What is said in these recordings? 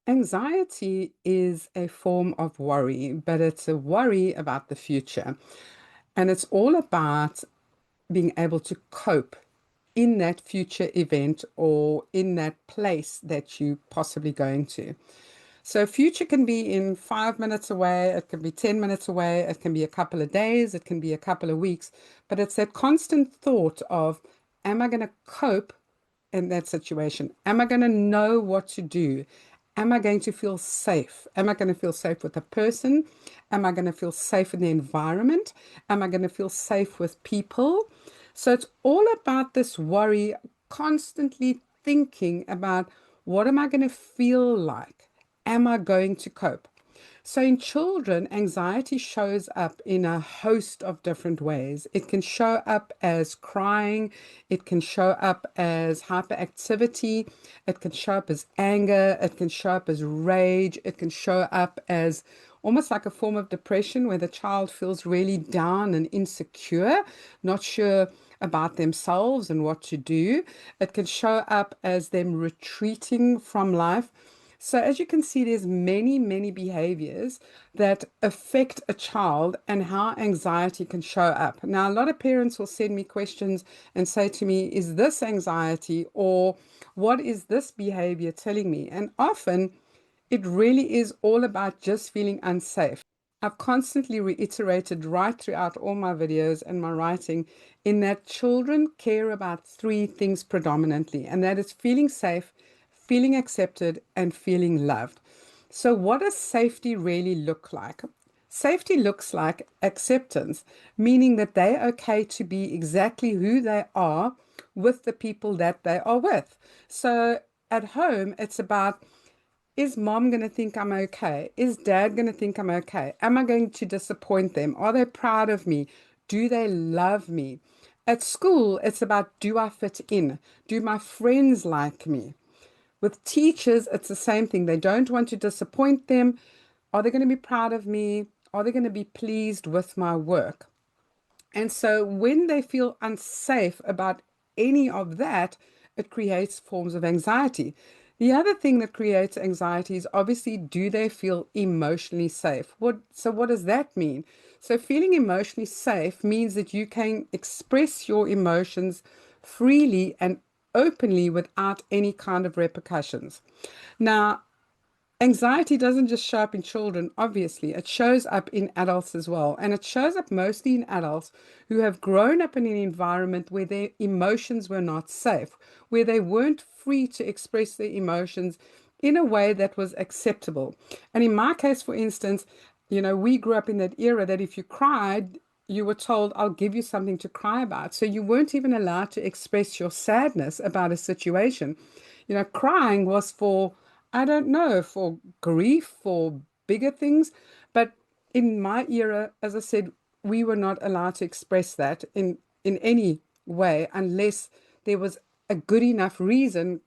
Anxiety is a form of worry, but it's a worry about the future. And it's all about being able to cope in that future event or in that place that you possibly going to. So future can be in 5 minutes away, it can be 10 minutes away, it can be a couple of days, it can be a couple of weeks, but it's that constant thought of, am I going to cope in that situation? Am I going to know what to do? Am I going to feel safe? Am I going to feel safe with the person? Am I going to feel safe in the environment? Am I going to feel safe with people? So it's all about this worry, constantly thinking about what am I going to feel like? Am I going to cope? So in children, anxiety shows up in a host of different ways. It can show up as crying, it can show up as hyperactivity, it can show up as anger, it can show up as rage, it can show up as almost like a form of depression where the child feels really down and insecure, not sure about themselves and what to do. It can show up as them retreating from life. So as you can see, there's many behaviors that affect a child and how anxiety can show up. Now, a lot of parents will send me questions and say to me, is this anxiety or what is this behavior telling me? And often it really is all about just feeling unsafe. I've constantly reiterated right throughout all my videos and my writing in that children care about three things predominantly, and that is feeling safe, feeling accepted, and feeling loved. So, what does safety really look like? Safety looks like acceptance, meaning that they're okay to be exactly who they are with the people that they are with. So, at home, it's about, is mom going to think I'm okay? Is dad going to think I'm okay? Am I going to disappoint them? Are they proud of me? Do they love me? At school, it's about, do I fit in? Do my friends like me? With teachers, it's the same thing. They don't want to disappoint them. Are they going to be proud of me? Are they going to be pleased with my work? And so when they feel unsafe about any of that, it creates forms of anxiety. The other thing that creates anxiety is obviously, do they feel emotionally safe? So what does that mean? So feeling emotionally safe means that you can express your emotions freely and openly without any kind of repercussions. Now, anxiety doesn't just show up in children, obviously. It shows up in adults as well. And it shows up mostly in adults who have grown up in an environment where their emotions were not safe, where they weren't free to express their emotions in a way that was acceptable. And in my case, for instance, we grew up in that era that if you cried, you were told, I'll give you something to cry about. So you weren't even allowed to express your sadness about a situation. Crying was for, I don't know, for grief, for bigger things. But in my era, as I said, we were not allowed to express that in any way unless there was a good enough reason,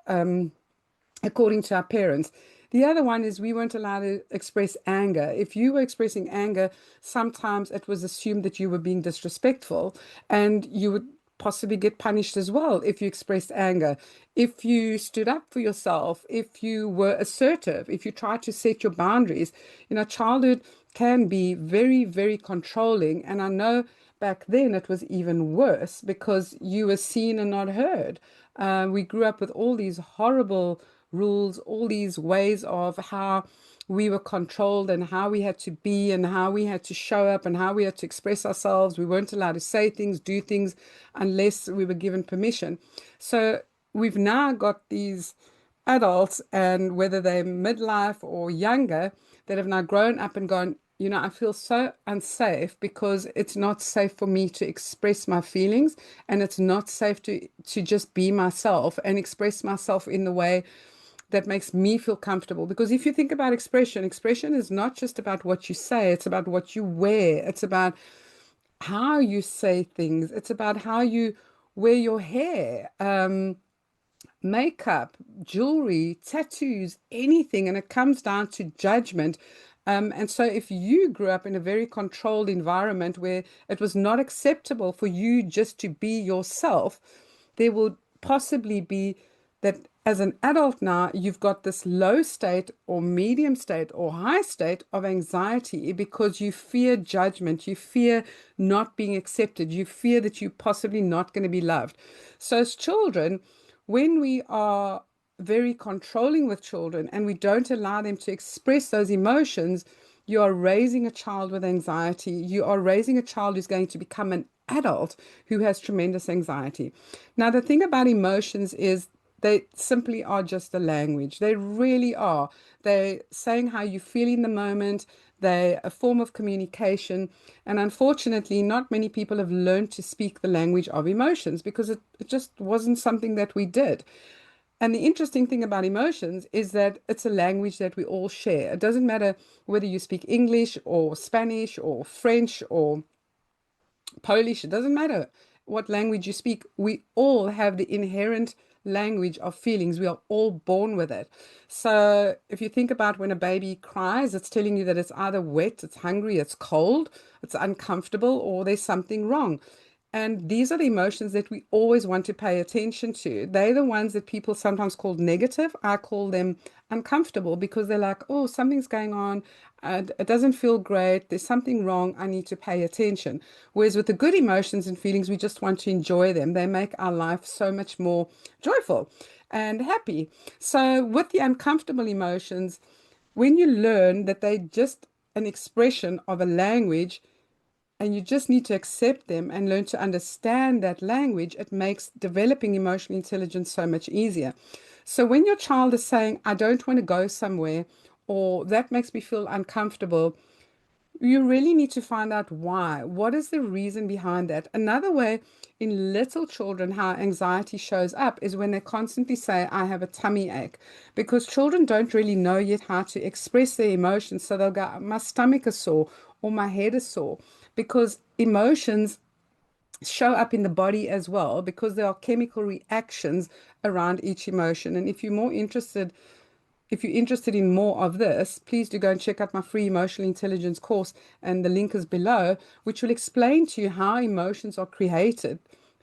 according to our parents. The other one is we weren't allowed to express anger. If you were expressing anger, sometimes it was assumed that you were being disrespectful and you would possibly get punished as well if you expressed anger. If you stood up for yourself, if you were assertive, if you tried to set your boundaries, childhood can be very controlling. And I know back then it was even worse because you were seen and not heard. We grew up with all these horrible rules, all these ways of how we were controlled and how we had to be and how we had to show up and how we had to express ourselves. We weren't allowed to say things, do things unless we were given permission. So we've now got these adults, and whether they're midlife or younger, that have now grown up and gone, I feel so unsafe because it's not safe for me to express my feelings, and it's not safe to just be myself and express myself in the way that makes me feel comfortable. Because if you think about expression, expression is not just about what you say, it's about what you wear, it's about how you say things, it's about how you wear your hair, makeup, jewelry, tattoos, anything. And it comes down to judgment. And so, if you grew up in a very controlled environment where it was not acceptable for you just to be yourself, there will possibly be that as an adult now, you've got this low state or medium state or high state of anxiety because you fear judgment, you fear not being accepted, you fear that you're possibly not going to be loved. So, as children, when we are very controlling with children and we don't allow them to express those emotions, you are raising a child with anxiety. You are raising a child who's going to become an adult who has tremendous anxiety. Now, the thing about emotions is they simply are just a language. They really are. They're saying how you feel in the moment. They're a form of communication. And unfortunately, not many people have learned to speak the language of emotions because it just wasn't something that we did. And the interesting thing about emotions is that it's a language that we all share. It doesn't matter whether you speak English or Spanish or French or Polish, it doesn't matter what language you speak. We all have the inherent language of feelings. We are all born with it. So if you think about when a baby cries, it's telling you that it's either wet, it's hungry, it's cold, it's uncomfortable, or there's something wrong. And these are the emotions that we always want to pay attention to. They're the ones that people sometimes call negative. I call them uncomfortable because they're like, oh, something's going on. It doesn't feel great. There's something wrong. I need to pay attention. Whereas with the good emotions and feelings, we just want to enjoy them. They make our life so much more joyful and happy. So with the uncomfortable emotions, when you learn that they're just an expression of a language, and you just need to accept them and learn to understand that language, it makes developing emotional intelligence so much easier. So when your child is saying, I don't want to go somewhere, or that makes me feel uncomfortable, you really need to find out why. What is the reason behind that? Another way in little children, how anxiety shows up is when they constantly say, I have a tummy ache, because children don't really know yet how to express their emotions. So they'll go, my stomach is sore or my head is sore, because emotions show up in the body as well, because there are chemical reactions around each emotion. And if you're interested in more of this, please do go and check out my free emotional intelligence course, and the link is below, which will explain to you how emotions are created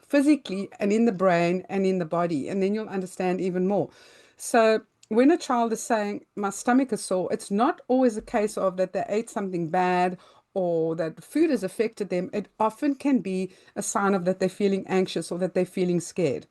physically and in the brain and in the body, and then you'll understand even more. So when a child is saying, my stomach is sore, it's not always a case of that they ate something bad or that food has affected them. It often can be a sign of that they're feeling anxious or that they're feeling scared.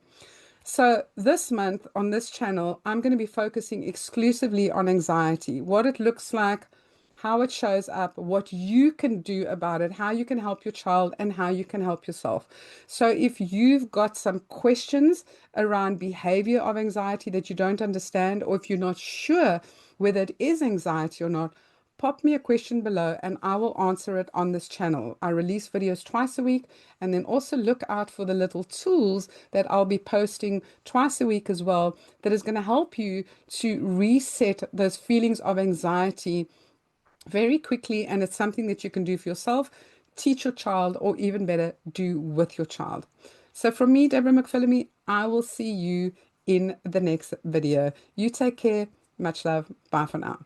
So, this month on this channel, I'm going to be focusing exclusively on anxiety, what it looks like, how it shows up, what you can do about it, how you can help your child, and how you can help yourself. So, if you've got some questions around behavior of anxiety that you don't understand, or if you're not sure whether it is anxiety or not, pop me a question below and I will answer it on this channel. I release videos twice a week, and then also look out for the little tools that I'll be posting twice a week as well, that is going to help you to reset those feelings of anxiety very quickly. And it's something that you can do for yourself, teach your child, or even better, do with your child. So from me, Deborah McPhillamy, I will see you in the next video. You take care. Much love. Bye for now.